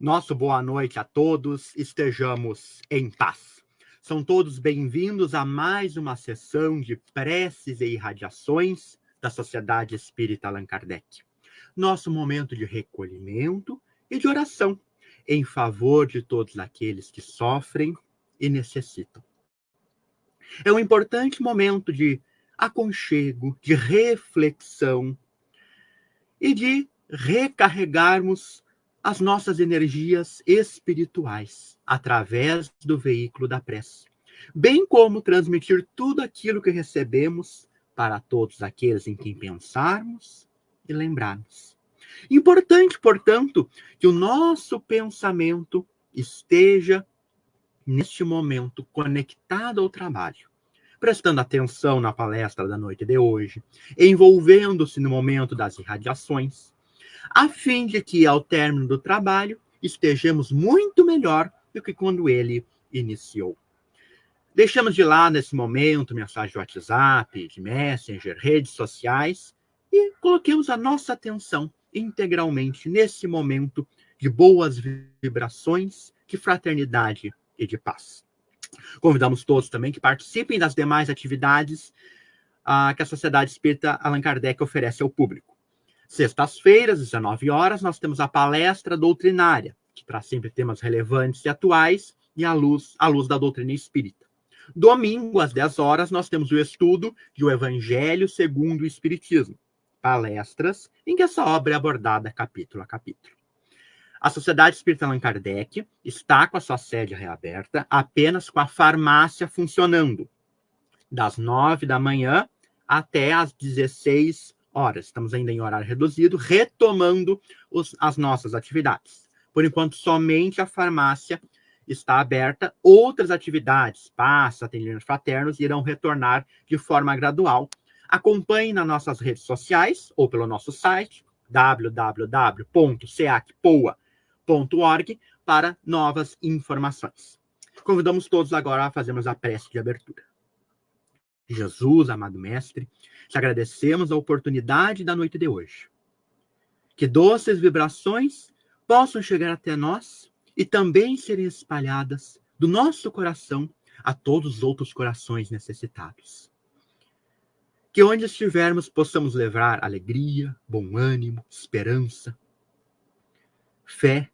Nosso boa noite a todos, estejamos em paz. São todos bem-vindos a mais uma sessão de preces e irradiações da Sociedade Espírita Allan Kardec. Nosso momento de recolhimento e de oração em favor de todos aqueles que sofrem e necessitam. É um importante momento de aconchego, de reflexão e de recarregarmos as nossas energias espirituais através do veículo da prece, bem como transmitir tudo aquilo que recebemos para todos aqueles em quem pensarmos e lembrarmos. Importante, portanto, que o nosso pensamento esteja, neste momento, conectado ao trabalho, prestando atenção na palestra da noite de hoje, envolvendo-se no momento das irradiações, a fim de que, ao término do trabalho, estejamos muito melhor do que quando ele iniciou. Deixamos de lado, nesse momento, mensagem de WhatsApp, de Messenger, redes sociais, e coloquemos a nossa atenção integralmente nesse momento de boas vibrações, de fraternidade e de paz. Convidamos todos também que participem das demais atividades que a Sociedade Espírita Allan Kardec oferece ao público. Sextas-feiras, às 19 horas, nós temos a palestra doutrinária, que traz sempre temas relevantes e atuais e à luz da doutrina espírita. Domingo, às 10 horas, nós temos o estudo de O Evangelho segundo o Espiritismo, palestras em que essa obra é abordada capítulo a capítulo. A Sociedade Espírita Allan Kardec está com a sua sede reaberta, apenas com a farmácia funcionando, das 9 da manhã até às 16 horas. Estamos ainda em horário reduzido, retomando as nossas atividades. Por enquanto, somente a farmácia está aberta. Outras atividades, passos, atendimentos fraternos, irão retornar de forma gradual. Acompanhe nas nossas redes sociais ou pelo nosso site, www.ceacpoa.org, para novas informações. Convidamos todos agora a fazermos a prece de abertura. Jesus, amado Mestre, te agradecemos a oportunidade da noite de hoje. Que doces vibrações possam chegar até nós e também serem espalhadas do nosso coração a todos os outros corações necessitados. Que onde estivermos possamos levar alegria, bom ânimo, esperança, fé,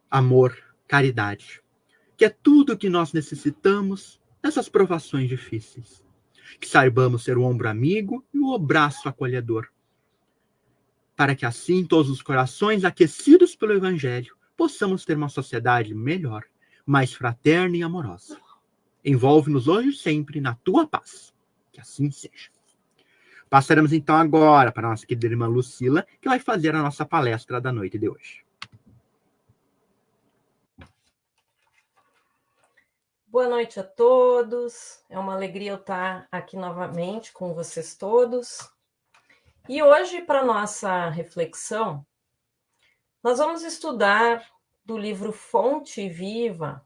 amor, caridade. Que é tudo o que nós necessitamos nessas provações difíceis. Que saibamos ser o ombro amigo e o braço acolhedor, para que assim todos os corações aquecidos pelo Evangelho possamos ter uma sociedade melhor, mais fraterna e amorosa. Envolve-nos hoje e sempre na tua paz. Que assim seja. Passaremos então agora para a nossa querida irmã Lucila, que vai fazer a nossa palestra da noite de hoje. Boa noite a todos, é uma alegria eu estar aqui novamente com vocês todos. E hoje, para nossa reflexão, nós vamos estudar do livro Fonte Viva,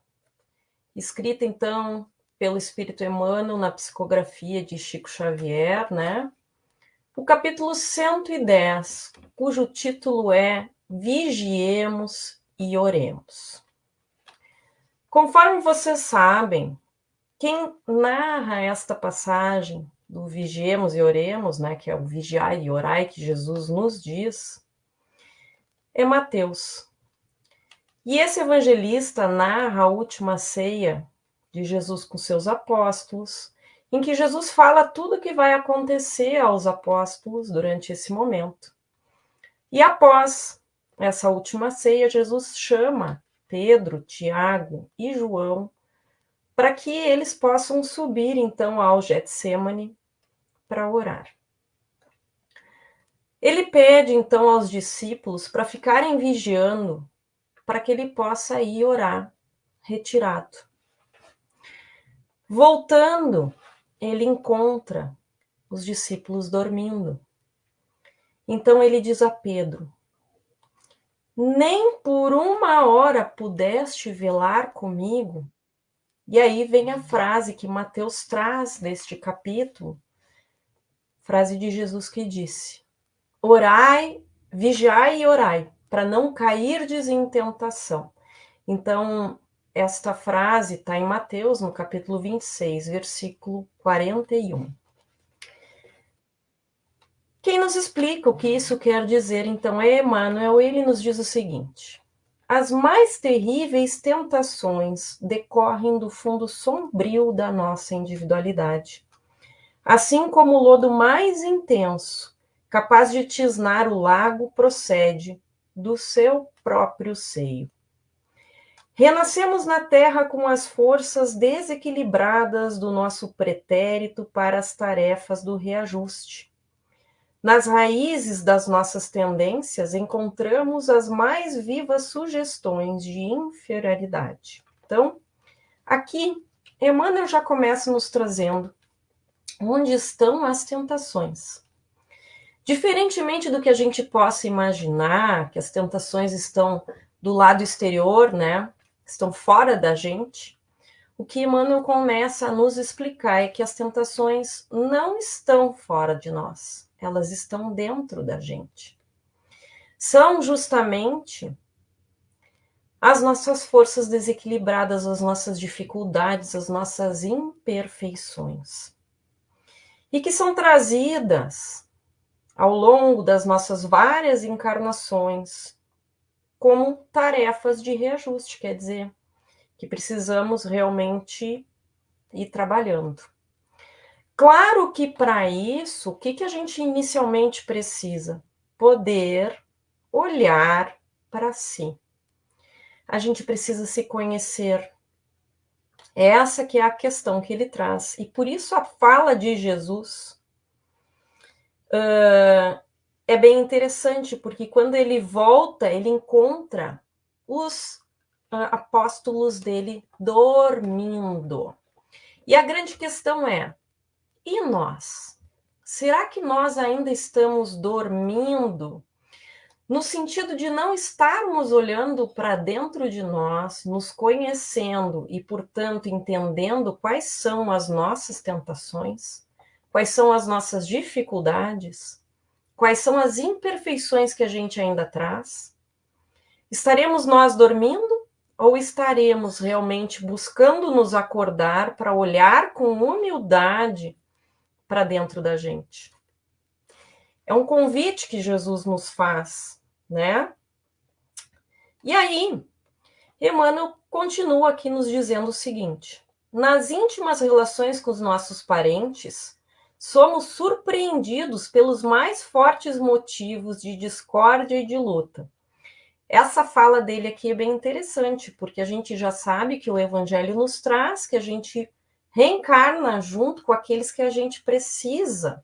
escrita então pelo Espírito Emmanuel na psicografia de Chico Xavier, né? O capítulo 110, cujo título é Vigiemos e Oremos. Conforme vocês sabem, quem narra esta passagem do vigiemos e oremos, né, que é o vigiai e orai que Jesus nos diz, é Mateus. E esse evangelista narra a última ceia de Jesus com seus apóstolos, em que Jesus fala tudo o que vai acontecer aos apóstolos durante esse momento. E após essa última ceia, Jesus chama Pedro, Tiago e João para que eles possam subir, então, ao Getsêmani para orar. Ele pede, então, aos discípulos para ficarem vigiando, para que ele possa ir orar, retirado. Voltando, ele encontra os discípulos dormindo. Então, ele diz a Pedro: nem por uma hora pudeste velar comigo? E aí vem a frase que Mateus traz neste capítulo, frase de Jesus que disse: orai, vigiai e orai, para não cairdes em tentação. Então, esta frase está em Mateus, no capítulo 26, versículo 41. Quem nos explica o que isso quer dizer, então, é Emmanuel. Ele nos diz o seguinte: as mais terríveis tentações decorrem do fundo sombrio da nossa individualidade. Assim como o lodo mais intenso, capaz de tisnar o lago, procede do seu próprio seio. Renascemos na terra com as forças desequilibradas do nosso pretérito para as tarefas do reajuste. Nas raízes das nossas tendências encontramos as mais vivas sugestões de inferioridade. Então, aqui, Emmanuel já começa nos trazendo onde estão as tentações. Diferentemente do que a gente possa imaginar, que as tentações estão do lado exterior, né? Estão fora da gente, o que Emmanuel começa a nos explicar é que as tentações não estão fora de nós, elas estão dentro da gente. São justamente as nossas forças desequilibradas, as nossas dificuldades, as nossas imperfeições. E que são trazidas ao longo das nossas várias encarnações como tarefas de reajuste, quer dizer, que precisamos realmente ir trabalhando. Claro que para isso, o que a gente inicialmente precisa? Poder olhar para si. A gente precisa se conhecer. Essa que é a questão que ele traz. E por isso a fala de Jesus é bem interessante, porque quando ele volta, ele encontra os apóstolos dele dormindo. E a grande questão é, e nós? Será que nós ainda estamos dormindo? No sentido de não estarmos olhando para dentro de nós, nos conhecendo e, portanto, entendendo quais são as nossas tentações, quais são as nossas dificuldades, quais são as imperfeições que a gente ainda traz? Estaremos nós dormindo ou estaremos realmente buscando nos acordar para olhar com humildade para dentro da gente? É um convite que Jesus nos faz, né? E aí, Emmanuel continua aqui nos dizendo o seguinte: nas íntimas relações com os nossos parentes, somos surpreendidos pelos mais fortes motivos de discórdia e de luta. Essa fala dele aqui é bem interessante, porque a gente já sabe que o Evangelho nos traz que a gente reencarna junto com aqueles que a gente precisa,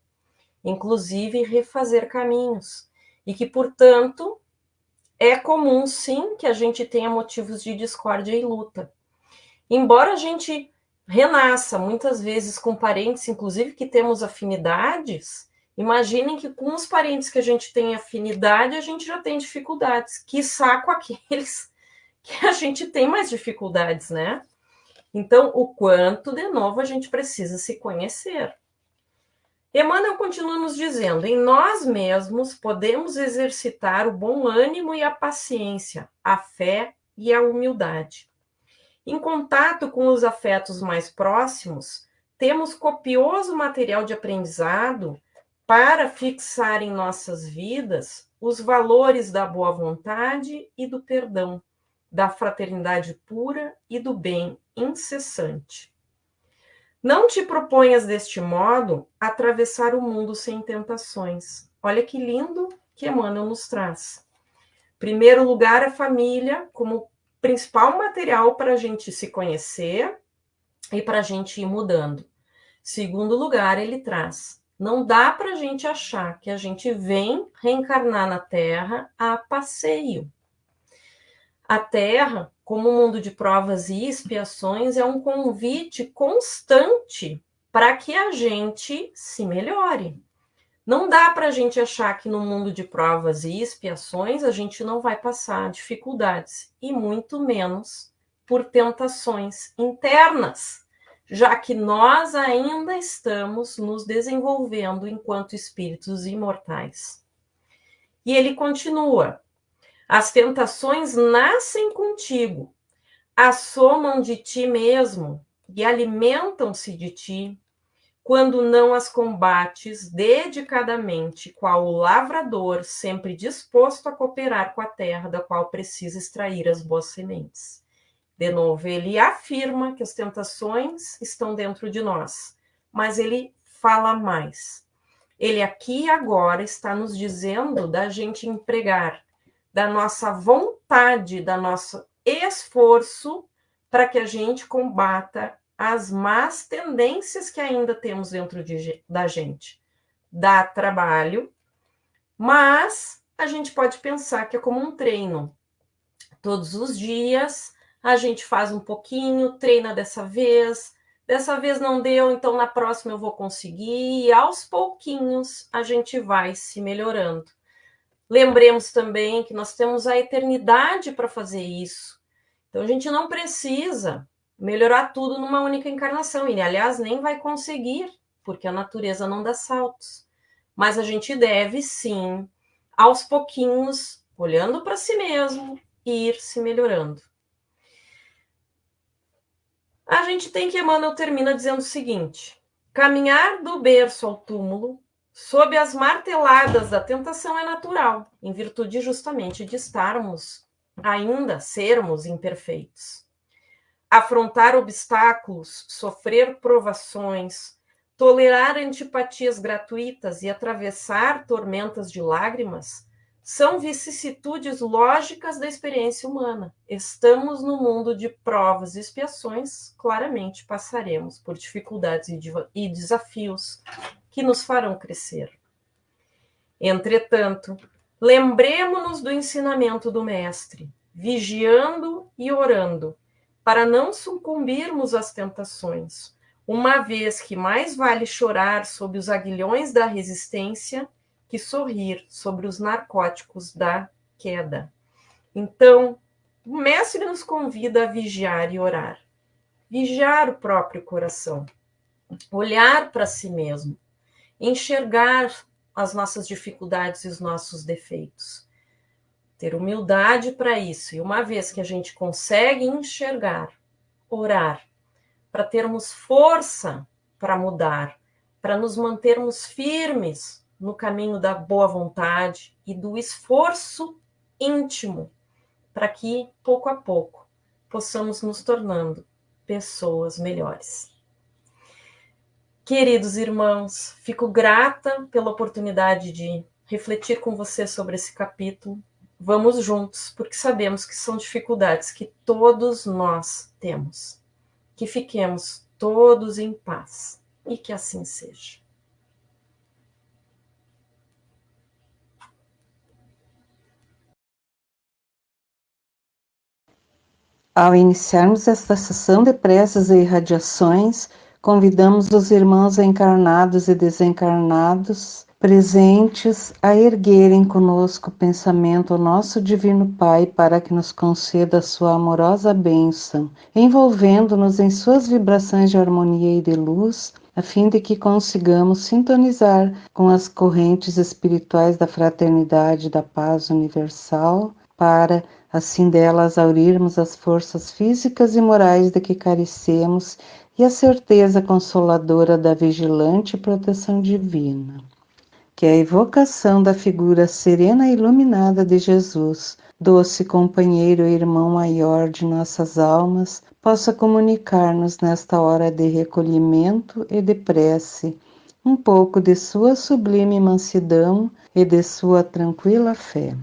inclusive refazer caminhos, e que, portanto, é comum, sim, que a gente tenha motivos de discórdia e luta. Embora a gente renasça, muitas vezes, com parentes, inclusive, que temos afinidades, imaginem que com os parentes que a gente tem afinidade, a gente já tem dificuldades, quiçá com aqueles que a gente tem mais dificuldades, né? Então, o quanto, de novo, a gente precisa se conhecer. Emmanuel continua nos dizendo: em nós mesmos podemos exercitar o bom ânimo e a paciência, a fé e a humildade. Em contato com os afetos mais próximos, temos copioso material de aprendizado para fixar em nossas vidas os valores da boa vontade e do perdão, da fraternidade pura e do bem incessante. Não te proponhas deste modo atravessar o mundo sem tentações. Olha que lindo que Emmanuel nos traz. Primeiro lugar, a família como principal material para a gente se conhecer e para a gente ir mudando. Segundo lugar, ele traz: não dá para a gente achar que a gente vem reencarnar na Terra a passeio. A Terra, como um mundo de provas e expiações, é um convite constante para que a gente se melhore. Não dá para a gente achar que no mundo de provas e expiações a gente não vai passar dificuldades, e muito menos por tentações internas, já que nós ainda estamos nos desenvolvendo enquanto espíritos imortais. E ele continua: As tentações nascem contigo, assomam de ti mesmo e alimentam-se de ti, quando não as combates dedicadamente, qual o lavrador, sempre disposto a cooperar com a terra da qual precisa extrair as boas sementes. De novo, ele afirma que as tentações estão dentro de nós, mas ele fala mais. Ele aqui e agora está nos dizendo da gente empregar da nossa vontade, da nosso esforço para que a gente combata as más tendências que ainda temos dentro da gente. Dá trabalho, mas a gente pode pensar que é como um treino. Todos os dias a gente faz um pouquinho, treina dessa vez não deu, então na próxima eu vou conseguir, e aos pouquinhos a gente vai se melhorando. Lembremos também que nós temos a eternidade para fazer isso. Então a gente não precisa melhorar tudo numa única encarnação, e aliás nem vai conseguir, porque a natureza não dá saltos. Mas a gente deve sim, aos pouquinhos, olhando para si mesmo, ir se melhorando. A gente tem que Emmanuel termina dizendo o seguinte: caminhar do berço ao túmulo, sob as marteladas da tentação, é natural, em virtude justamente de estarmos, ainda sermos imperfeitos. Afrontar obstáculos, sofrer provações, tolerar antipatias gratuitas e atravessar tormentas de lágrimas são vicissitudes lógicas da experiência humana. Estamos no mundo de provas e expiações, claramente passaremos por dificuldades e desafios que nos farão crescer. Entretanto, lembremo-nos do ensinamento do Mestre, vigiando e orando, para não sucumbirmos às tentações, uma vez que mais vale chorar sob os aguilhões da resistência que sorrir sobre os narcóticos da queda. Então, o Mestre nos convida a vigiar e orar. Vigiar o próprio coração, olhar para si mesmo, enxergar as nossas dificuldades e os nossos defeitos. Ter humildade para isso. E uma vez que a gente consegue enxergar, orar, para termos força para mudar, para nos mantermos firmes no caminho da boa vontade e do esforço íntimo, para que, pouco a pouco, possamos nos tornando pessoas melhores. Queridos irmãos, fico grata pela oportunidade de refletir com vocês sobre esse capítulo. Vamos juntos, porque sabemos que são dificuldades que todos nós temos. Que fiquemos todos em paz e que assim seja. Ao iniciarmos esta sessão de preces e irradiações, convidamos os irmãos encarnados e desencarnados presentes a erguerem conosco o pensamento ao nosso Divino Pai para que nos conceda a sua amorosa bênção, envolvendo-nos em suas vibrações de harmonia e de luz, a fim de que consigamos sintonizar com as correntes espirituais da fraternidade e da paz universal, para assim delas aurirmos as forças físicas e morais de que carecemos e a certeza consoladora da vigilante proteção divina. Que a evocação da figura serena e iluminada de Jesus, doce companheiro e irmão maior de nossas almas, possa comunicar-nos nesta hora de recolhimento e de prece um pouco de sua sublime mansidão e de sua tranquila fé.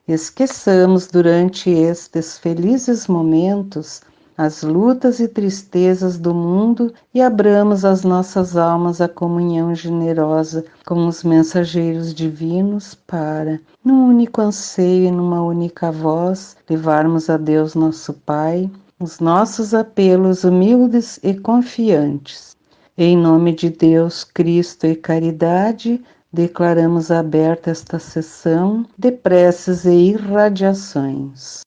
Esqueçamos durante estes felizes momentos as lutas e tristezas do mundo e abramos as nossas almas à comunhão generosa com os mensageiros divinos para, num único anseio e numa única voz, levarmos a Deus nosso Pai os nossos apelos humildes e confiantes. Em nome de Deus, Cristo e caridade, declaramos aberta esta sessão de preces e irradiações.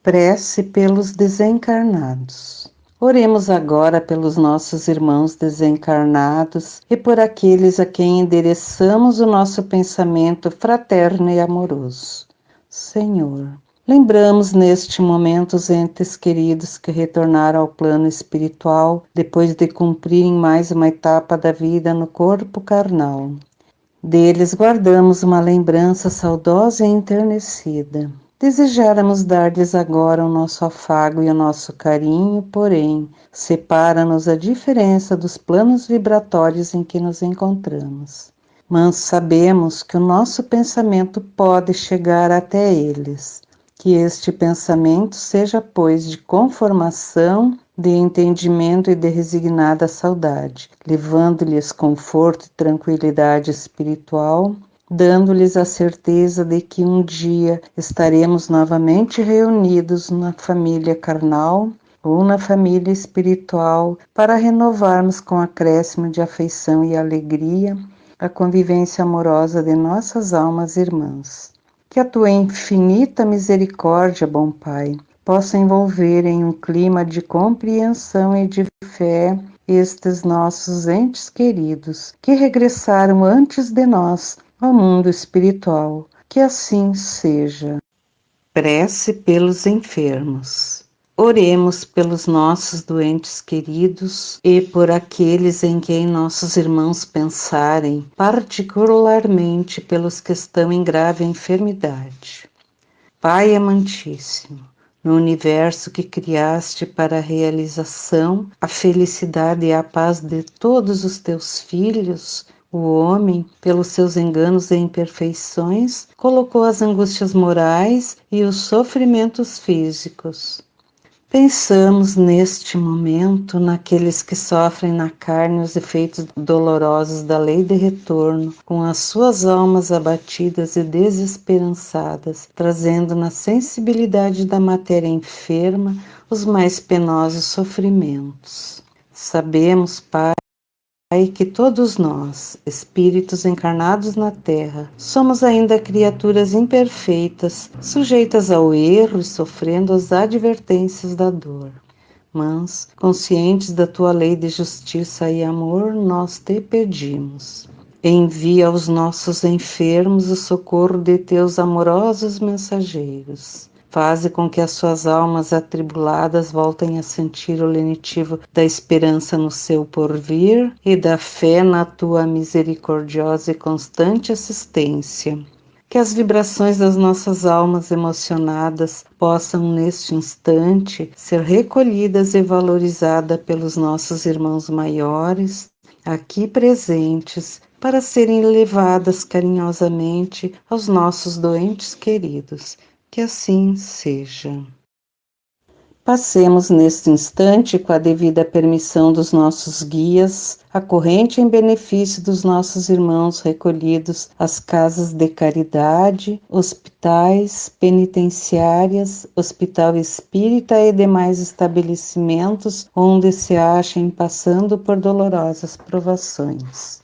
Prece pelos desencarnados. Oremos agora pelos nossos irmãos desencarnados e por aqueles a quem endereçamos o nosso pensamento fraterno e amoroso. Senhor. Lembramos neste momento os entes queridos que retornaram ao plano espiritual depois de cumprirem mais uma etapa da vida no corpo carnal. Deles guardamos uma lembrança saudosa e enternecida. Desejáramos dar-lhes agora o nosso afago e o nosso carinho, porém, separa-nos a diferença dos planos vibratórios em que nos encontramos. Mas sabemos que o nosso pensamento pode chegar até eles. Que este pensamento seja, pois, de conformação, de entendimento e de resignada saudade, levando-lhes conforto e tranquilidade espiritual, dando-lhes a certeza de que um dia estaremos novamente reunidos na família carnal ou na família espiritual para renovarmos com acréscimo de afeição e alegria a convivência amorosa de nossas almas irmãs. Que a tua infinita misericórdia, bom Pai, possa envolver em um clima de compreensão e de fé estes nossos entes queridos, que regressaram antes de nós ao mundo espiritual. Que assim seja. Prece pelos enfermos. Oremos pelos nossos doentes queridos e por aqueles em quem nossos irmãos pensarem, particularmente pelos que estão em grave enfermidade. Pai amantíssimo, no universo que criaste para a realização, a felicidade e a paz de todos os teus filhos, o homem, pelos seus enganos e imperfeições, colocou as angústias morais e os sofrimentos físicos. Pensamos neste momento naqueles que sofrem na carne os efeitos dolorosos da lei de retorno, com as suas almas abatidas e desesperançadas, trazendo na sensibilidade da matéria enferma os mais penosos sofrimentos. Sabemos, Pai, que todos nós, espíritos encarnados na Terra, somos ainda criaturas imperfeitas, sujeitas ao erro e sofrendo as advertências da dor. Mas, conscientes da tua lei de justiça e amor, nós te pedimos. Envia aos nossos enfermos o socorro de teus amorosos mensageiros. Faze com que as suas almas atribuladas voltem a sentir o lenitivo da esperança no seu porvir e da fé na tua misericordiosa e constante assistência. Que as vibrações das nossas almas emocionadas possam, neste instante, ser recolhidas e valorizadas pelos nossos irmãos maiores, aqui presentes, para serem levadas carinhosamente aos nossos doentes queridos. Que assim seja. Passemos neste instante, com a devida permissão dos nossos guias, a corrente em benefício dos nossos irmãos recolhidos às casas de caridade, hospitais, penitenciárias, hospital espírita e demais estabelecimentos onde se achem passando por dolorosas provações.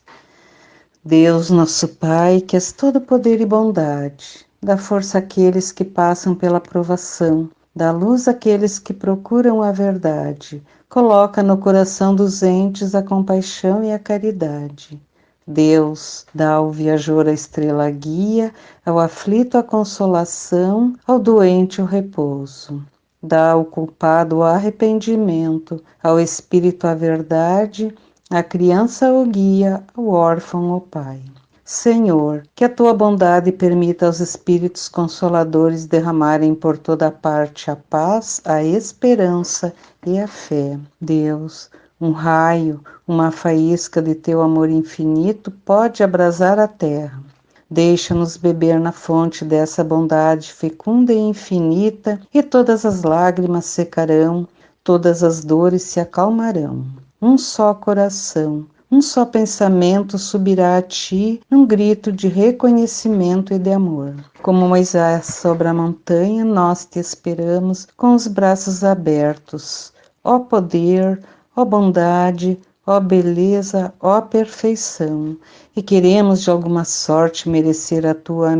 Deus, nosso Pai, que és todo poder e bondade, dá força àqueles que passam pela provação, dá luz àqueles que procuram a verdade, coloca no coração dos entes a compaixão e a caridade. Deus, dá ao viajor a estrela guia, ao aflito a consolação, ao doente o repouso. Dá ao culpado o arrependimento, ao espírito a verdade, à criança o guia, ao órfão o pai. Senhor, que a tua bondade permita aos espíritos consoladores derramarem por toda parte a paz, a esperança e a fé. Deus, um raio, uma faísca de teu amor infinito pode abrasar a terra. Deixa-nos beber na fonte dessa bondade fecunda e infinita, e todas as lágrimas secarão, todas as dores se acalmarão. Um só coração, um só pensamento subirá a ti num grito de reconhecimento e de amor. Como Moisés sobre a montanha, nós te esperamos com os braços abertos. Ó poder, ó bondade, ó beleza, ó perfeição, e queremos de alguma sorte merecer a tua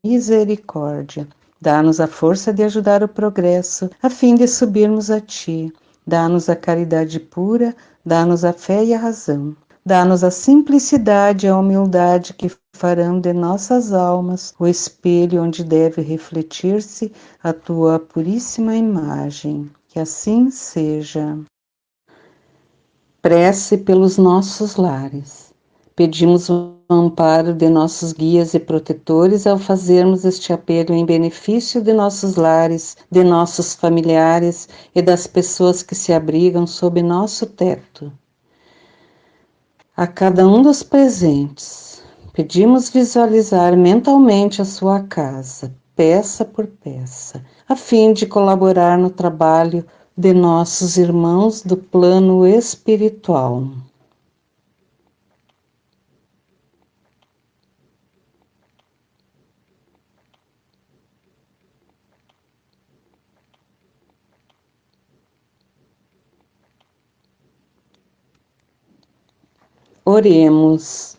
misericórdia. Dá-nos a força de ajudar o progresso, a fim de subirmos a ti. Dá-nos a caridade pura, dá-nos a fé e a razão. Dá-nos a simplicidade e a humildade que farão de nossas almas o espelho onde deve refletir-se a tua puríssima imagem. Que assim seja. Prece pelos nossos lares. Pedimos o amparo de nossos guias e protetores ao fazermos este apelo em benefício de nossos lares, de nossos familiares e das pessoas que se abrigam sob nosso teto. A cada um dos presentes, pedimos visualizar mentalmente a sua casa, peça por peça, a fim de colaborar no trabalho de nossos irmãos do plano espiritual. Oremos.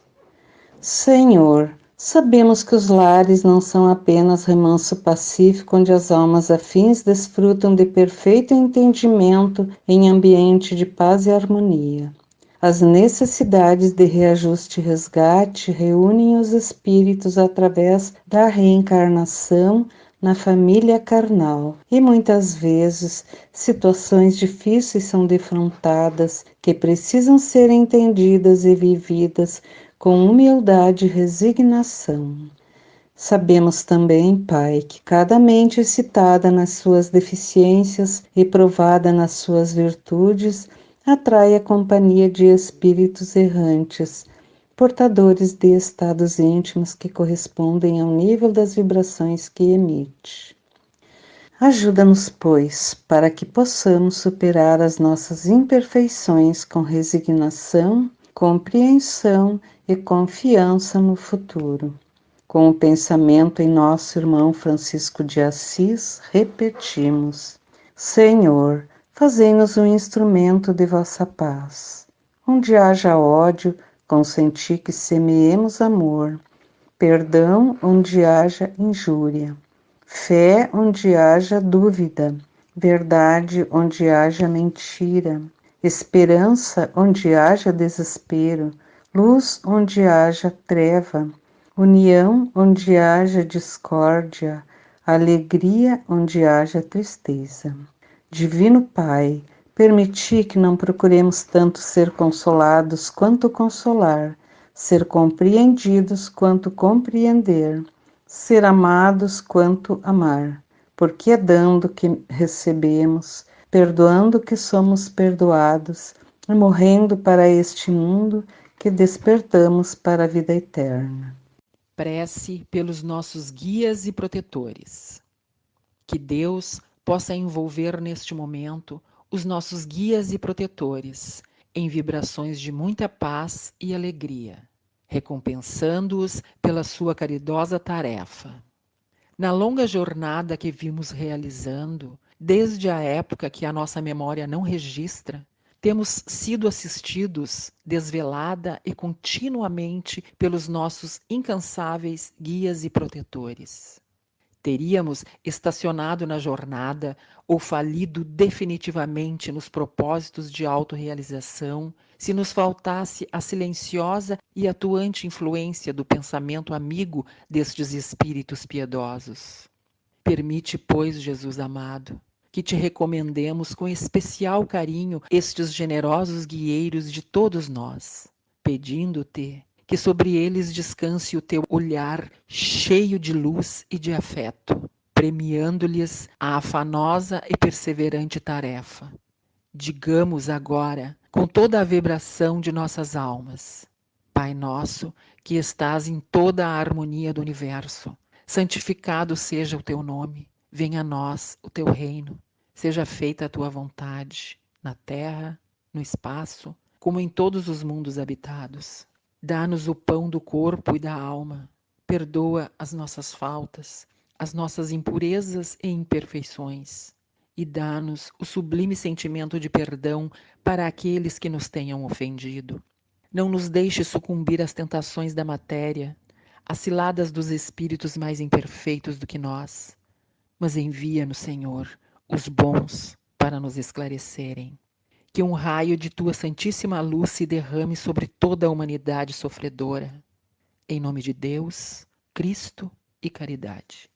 Senhor, sabemos que os lares não são apenas remanso pacífico onde as almas afins desfrutam de perfeito entendimento em ambiente de paz e harmonia. As necessidades de reajuste e resgate reúnem os espíritos através da reencarnação na família carnal, e muitas vezes situações difíceis são defrontadas que precisam ser entendidas e vividas com humildade e resignação. Sabemos também, Pai, que cada mente excitada nas suas deficiências e provada nas suas virtudes atrai a companhia de espíritos errantes, portadores de estados íntimos que correspondem ao nível das vibrações que emite. Ajuda-nos, pois, para que possamos superar as nossas imperfeições com resignação, compreensão e confiança no futuro. Com o pensamento em nosso irmão Francisco de Assis, repetimos: Senhor, fazei-nos um instrumento de vossa paz. Onde haja ódio, consenti que semeemos amor, perdão onde haja injúria, fé onde haja dúvida, verdade onde haja mentira, esperança onde haja desespero, luz onde haja treva, união onde haja discórdia, alegria onde haja tristeza. Divino Pai, permiti que não procuremos tanto ser consolados quanto consolar, ser compreendidos quanto compreender, ser amados quanto amar, porque é dando que recebemos, perdoando que somos perdoados, e morrendo para este mundo que despertamos para a vida eterna. Prece pelos nossos guias e protetores. Que Deus possa envolver neste momento os nossos guias e protetores em vibrações de muita paz e alegria, recompensando-os pela sua caridosa tarefa. Na longa jornada que vimos realizando, desde a época que a nossa memória não registra, temos sido assistidos desvelada e continuamente pelos nossos incansáveis guias e protetores. Teríamos estacionado na jornada ou falido definitivamente nos propósitos de autorrealização se nos faltasse a silenciosa e atuante influência do pensamento amigo destes espíritos piedosos. Permite, pois, Jesus amado, que te recomendemos com especial carinho estes generosos guieiros de todos nós, pedindo-te que sobre eles descanse o teu olhar cheio de luz e de afeto, premiando-lhes a afanosa e perseverante tarefa. Digamos agora, com toda a vibração de nossas almas: Pai nosso, que estás em toda a harmonia do universo, santificado seja o teu nome, venha a nós o teu reino, seja feita a tua vontade, na terra, no espaço, como em todos os mundos habitados. Dá-nos o pão do corpo e da alma, perdoa as nossas faltas, as nossas impurezas e imperfeições, e dá-nos o sublime sentimento de perdão para aqueles que nos tenham ofendido. Não nos deixe sucumbir às tentações da matéria, às ciladas dos espíritos mais imperfeitos do que nós, mas envia-nos, Senhor, os bons para nos esclarecerem. que um raio de tua santíssima luz se derrame sobre toda a humanidade sofredora. Em nome de Deus, Cristo e caridade.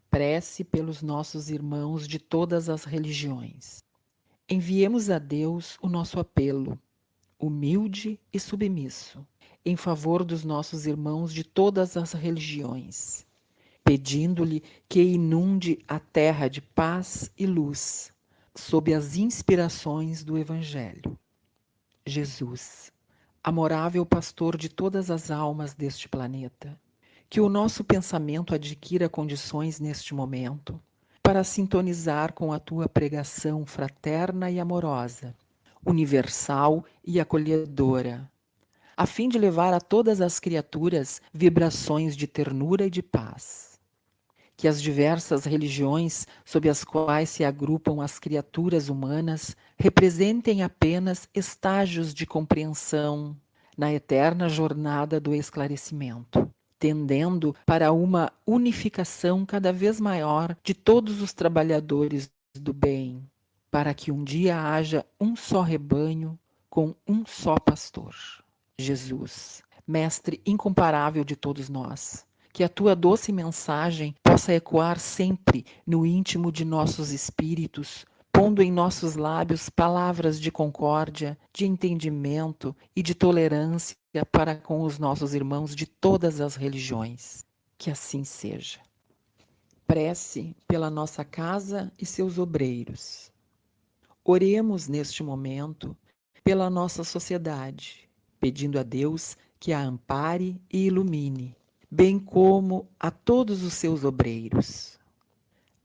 Prece pelos nossos irmãos de todas as religiões. Enviemos a Deus o nosso apelo, humilde e submisso, em favor dos nossos irmãos de todas as religiões, pedindo-lhe que inunde a terra de paz e luz, sob as inspirações do Evangelho. Jesus, amorável pastor de todas as almas deste planeta, que o nosso pensamento adquira condições neste momento para sintonizar com a tua pregação fraterna e amorosa, universal e acolhedora, a fim de levar a todas as criaturas vibrações de ternura e de paz. Que as diversas religiões sob as quais se agrupam as criaturas humanas representem apenas estágios de compreensão na eterna jornada do esclarecimento, tendendo para uma unificação cada vez maior de todos os trabalhadores do bem, para que um dia haja um só rebanho com um só pastor. Jesus, Mestre incomparável de todos nós, que a tua doce mensagem possa ecoar sempre no íntimo de nossos espíritos, pondo em nossos lábios palavras de concórdia, de entendimento e de tolerância para com os nossos irmãos de todas as religiões. Que assim seja. Prece pela nossa casa e seus obreiros. Oremos neste momento pela nossa sociedade, pedindo a Deus que a ampare e ilumine, bem como a todos os seus obreiros.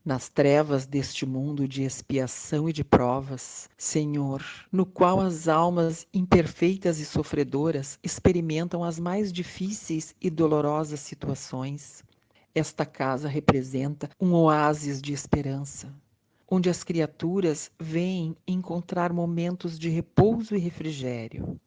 Nas trevas deste mundo de expiação e de provas, Senhor, no qual as almas imperfeitas e sofredoras experimentam as mais difíceis e dolorosas situações, esta casa representa um oásis de esperança, onde as criaturas vêm encontrar momentos de repouso e refrigério.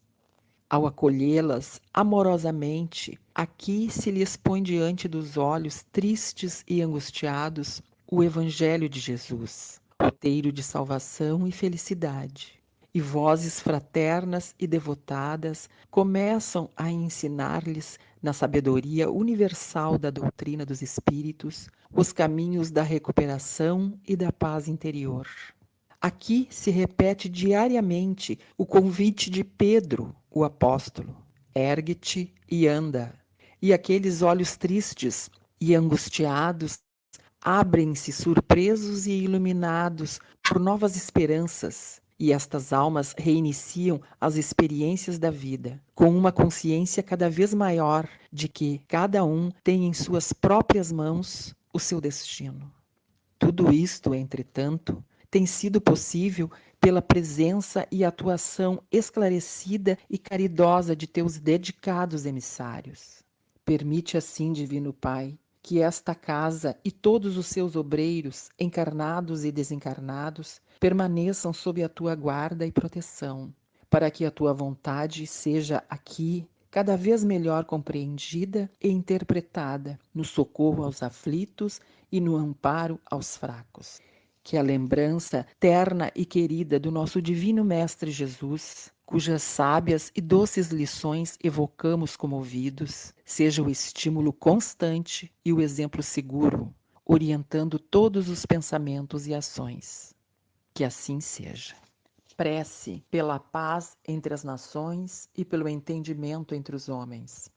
Ao acolhê-las amorosamente, aqui se lhes põe diante dos olhos tristes e angustiados o Evangelho de Jesus, roteiro de salvação e felicidade. E vozes fraternas e devotadas começam a ensinar-lhes, na sabedoria universal da doutrina dos Espíritos, os caminhos da recuperação e da paz interior. Aqui se repete diariamente o convite de Pedro, o apóstolo: ergue-te e anda. E aqueles olhos tristes e angustiados abrem-se surpresos e iluminados por novas esperanças, e estas almas reiniciam as experiências da vida, com uma consciência cada vez maior de que cada um tem em suas próprias mãos o seu destino. Tudo isto, entretanto, tem sido possível pela presença e atuação esclarecida e caridosa de teus dedicados emissários. Permite assim, Divino Pai, que esta casa e todos os seus obreiros, encarnados e desencarnados, permaneçam sob a tua guarda e proteção, para que a tua vontade seja aqui cada vez melhor compreendida e interpretada no socorro aos aflitos e no amparo aos fracos. Que a lembrança terna e querida do nosso Divino Mestre Jesus, cujas sábias e doces lições evocamos comovidos, seja o estímulo constante e o exemplo seguro, orientando todos os pensamentos e ações. Que assim seja. Prece pela paz entre as nações e pelo entendimento entre os homens.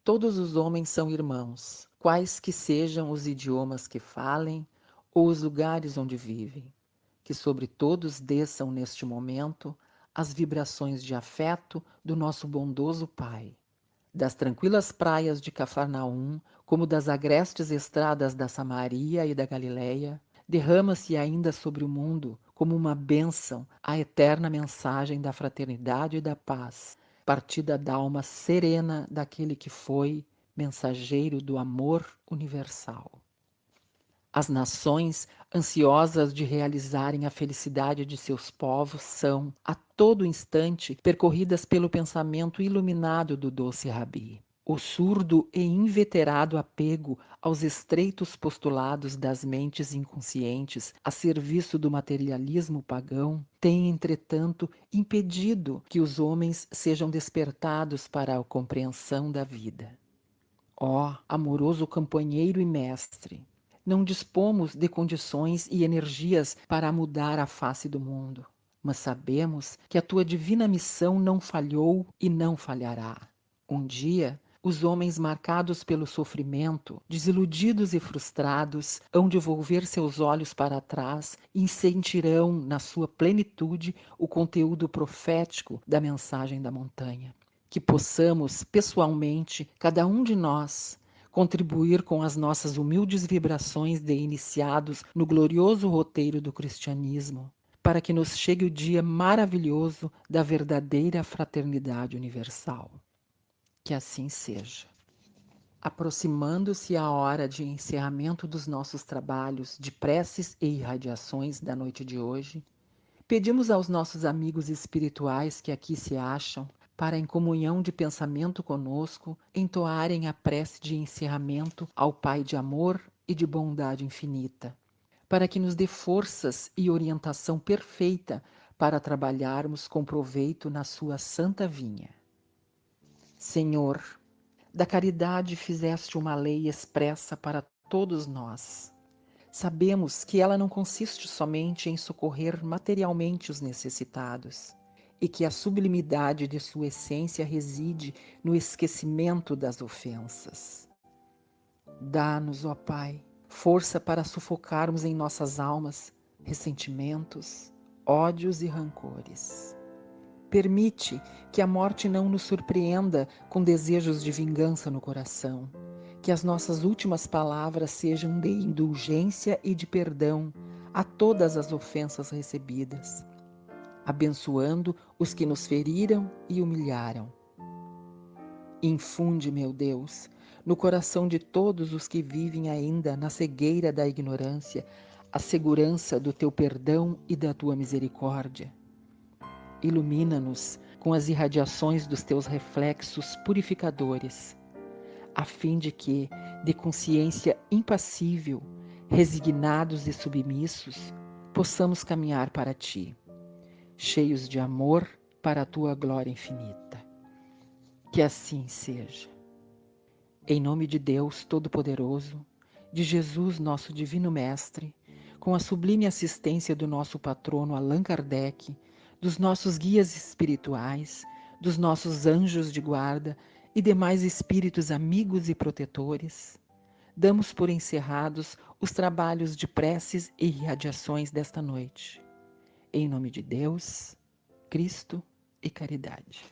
Todos os homens são irmãos, quais que sejam os idiomas que falem ou os lugares onde vivem. Que sobre todos desçam neste momento as vibrações de afeto do nosso bondoso Pai. Das tranquilas praias de Cafarnaum, como das agrestes estradas da Samaria e da Galileia, derrama-se ainda sobre o mundo, como uma bênção, a eterna mensagem da fraternidade e da paz, partida da alma serena daquele que foi mensageiro do amor universal. As nações, ansiosas de realizarem a felicidade de seus povos, são, a todo instante, percorridas pelo pensamento iluminado do doce Rabi. O surdo e inveterado apego aos estreitos postulados das mentes inconscientes a serviço do materialismo pagão tem, entretanto, impedido que os homens sejam despertados para a compreensão da vida. Ó, amoroso companheiro e mestre, não dispomos de condições e energias para mudar a face do mundo, mas sabemos que a tua divina missão não falhou e não falhará. Um dia, os homens marcados pelo sofrimento, desiludidos e frustrados, hão de volver seus olhos para trás e sentirão na sua plenitude o conteúdo profético da mensagem da montanha. Que possamos, pessoalmente, cada um de nós, contribuir com as nossas humildes vibrações de iniciados no glorioso roteiro do cristianismo, para que nos chegue o dia maravilhoso da verdadeira fraternidade universal. Que assim seja. Aproximando-se a hora de encerramento dos nossos trabalhos de preces e irradiações da noite de hoje, pedimos aos nossos amigos espirituais que aqui se acham, para em comunhão de pensamento conosco, entoarem a prece de encerramento ao Pai de amor e de bondade infinita, para que nos dê forças e orientação perfeita para trabalharmos com proveito na sua santa vinha. Senhor, da caridade fizeste uma lei expressa para todos nós. Sabemos que ela não consiste somente em socorrer materialmente os necessitados, e que a sublimidade de sua essência reside no esquecimento das ofensas. Dá-nos, ó Pai, força para sufocarmos em nossas almas ressentimentos, ódios e rancores. Permite que a morte não nos surpreenda com desejos de vingança no coração, que as nossas últimas palavras sejam de indulgência e de perdão a todas as ofensas recebidas, abençoando os que nos feriram e humilharam. Infunde, meu Deus, no coração de todos os que vivem ainda na cegueira da ignorância, a segurança do teu perdão e da tua misericórdia. Ilumina-nos com as irradiações dos teus reflexos purificadores, a fim de que, de consciência impassível, resignados e submissos, possamos caminhar para ti, cheios de amor para a tua glória infinita. Que assim seja. Em nome de Deus Todo-Poderoso, de Jesus, nosso Divino Mestre, com a sublime assistência do nosso patrono Allan Kardec, dos nossos guias espirituais, dos nossos anjos de guarda e demais espíritos amigos e protetores, damos por encerrados os trabalhos de preces e irradiações desta noite. Em nome de Deus, Cristo e caridade.